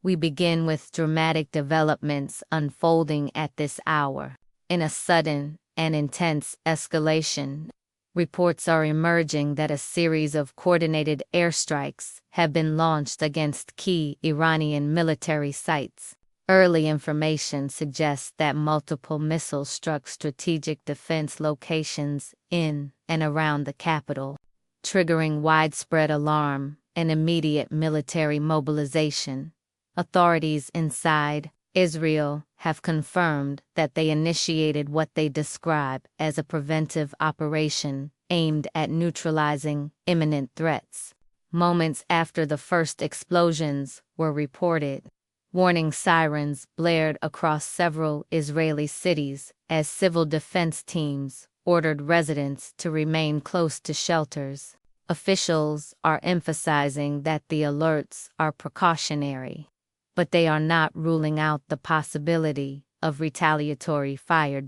We begin with dramatic developments unfolding at this hour. In a sudden and intense escalation, reports are emerging that a series of coordinated airstrikes have been launched against key Iranian military sites. Early information suggests that multiple missiles struck strategic defense locations in and around the capital, triggering widespread alarm and immediate military mobilization. Authorities inside Israel have confirmed that they initiated what they describe as a preventive operation aimed at neutralizing imminent threats. Moments after the first explosions were reported, warning sirens blared across several Israeli cities as civil defense teams ordered residents to remain close to shelters. Officials are emphasizing that the alerts are precautionary, but they are not ruling out the possibility of retaliatory fire.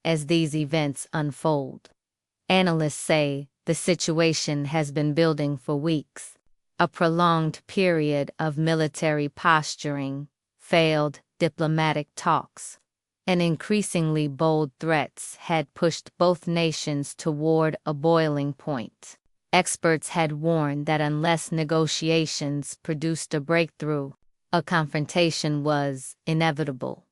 As these events unfold, analysts say the situation has been building for weeks. A prolonged period of military posturing, failed diplomatic talks, and increasingly bold threats had pushed both nations toward a boiling point. Experts had warned that unless negotiations produced a breakthrough, a confrontation was inevitable.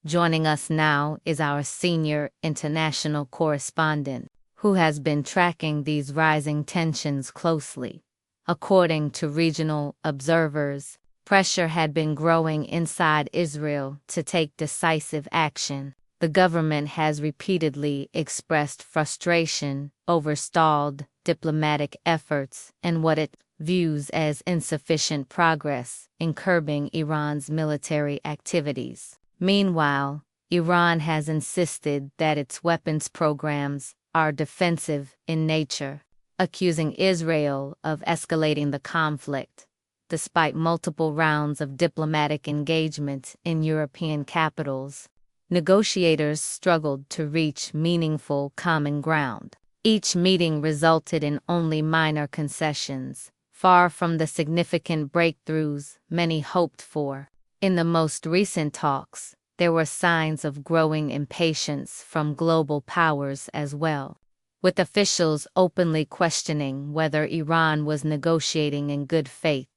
Joining us now is our senior international correspondent, who has been tracking these rising tensions closely. According to regional observers, pressure had been growing inside Israel to take decisive action. The government has repeatedly expressed frustration over stalled diplomatic efforts and what it views as insufficient progress in curbing Iran's military activities. Meanwhile, Iran has insisted that its weapons programs are defensive in nature, accusing Israel of escalating the conflict. Despite multiple rounds of diplomatic engagement in European capitals, negotiators struggled to reach meaningful common ground. Each meeting resulted in only minor concessions, far from the significant breakthroughs many hoped for. In the most recent talks, there were signs of growing impatience from global powers as well, with officials openly questioning whether Iran was negotiating in good faith.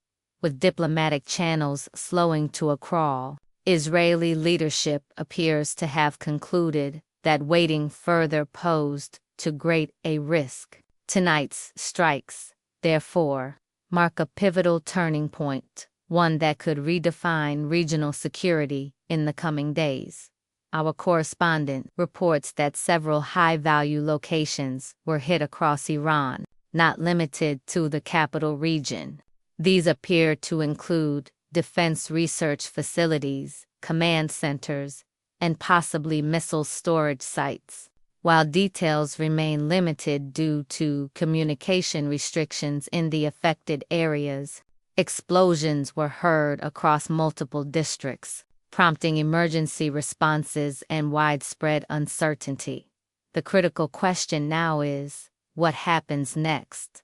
With diplomatic channels slowing to a crawl, Israeli leadership appears to have concluded that waiting further posed too great a risk. Tonight's strikes, therefore, mark a pivotal turning point, one that could redefine regional security in the coming days. Our correspondent reports that several high-value locations were hit across Iran, not limited to the capital region. These appear to include defense research facilities, command centers, and possibly missile storage sites. While details remain limited due to communication restrictions in the affected areas, explosions were heard across multiple districts, prompting emergency responses and widespread uncertainty. The critical question now is, what happens next?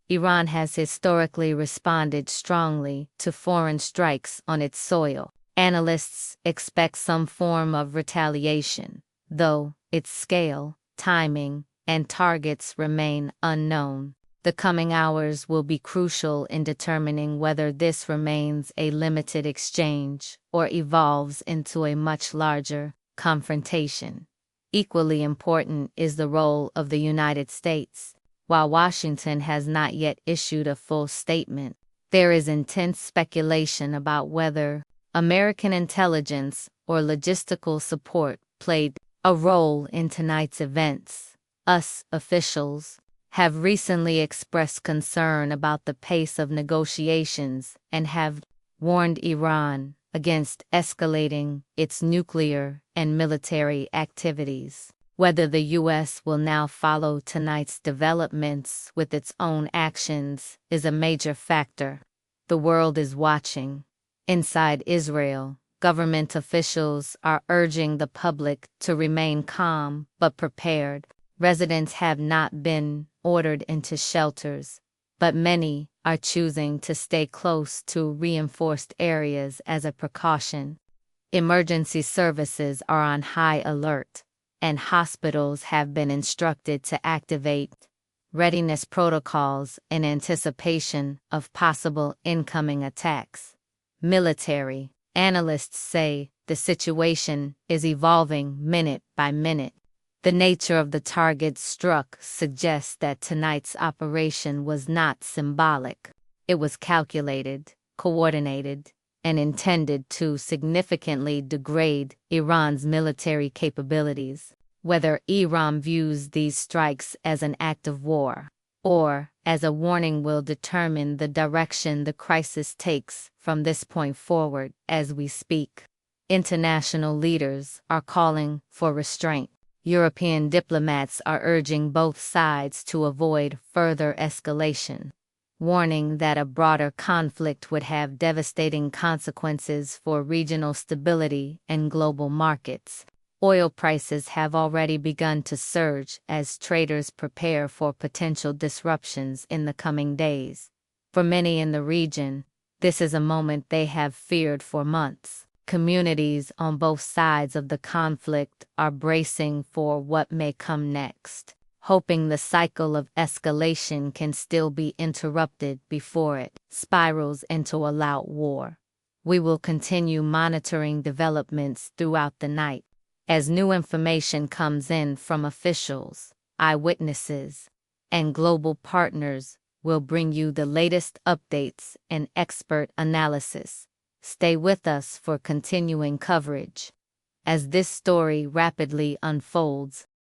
Iran has historically responded strongly to foreign strikes on its soil. Analysts expect some form of retaliation, though its scale, timing, and targets remain unknown. The coming hours will be crucial in determining whether this remains a limited exchange or evolves into a much larger confrontation. Equally important is the role of the United States. While Washington has not yet issued a full statement, there is intense speculation about whether American intelligence or logistical support played a role in tonight's events. US officials have recently expressed concern about the pace of negotiations and have warned Iran against escalating its nuclear and military activities. Whether the U.S. will now follow tonight's developments with its own actions is a major factor. The world is watching. Inside Israel, government officials are urging the public to remain calm but prepared. Residents have not been ordered into shelters, but many are choosing to stay close to reinforced areas as a precaution. Emergency services are on high alert, and hospitals have been instructed to activate readiness protocols in anticipation of possible incoming attacks. Military analysts say the situation is evolving minute by minute. The nature of the targets struck suggests that tonight's operation was not symbolic. It was calculated, coordinated, and intended to significantly degrade Iran's military capabilities. Whether Iran views these strikes as an act of war or as a warning will determine the direction the crisis takes from this point forward. As we speak, international leaders are calling for restraint. European diplomats are urging both sides to avoid further escalation, warning that a broader conflict would have devastating consequences for regional stability and global markets. Oil prices have already begun to surge as traders prepare for potential disruptions in the coming days. For many in the region, this is a moment they have feared for months. Communities on both sides of the conflict are bracing for what may come next, hoping the cycle of escalation can still be interrupted before it spirals into a loud war. We will continue monitoring developments throughout the night. As new information comes in from officials, eyewitnesses, and global partners, we'll bring you the latest updates and expert analysis. Stay with us for continuing coverage. As this story rapidly unfolds,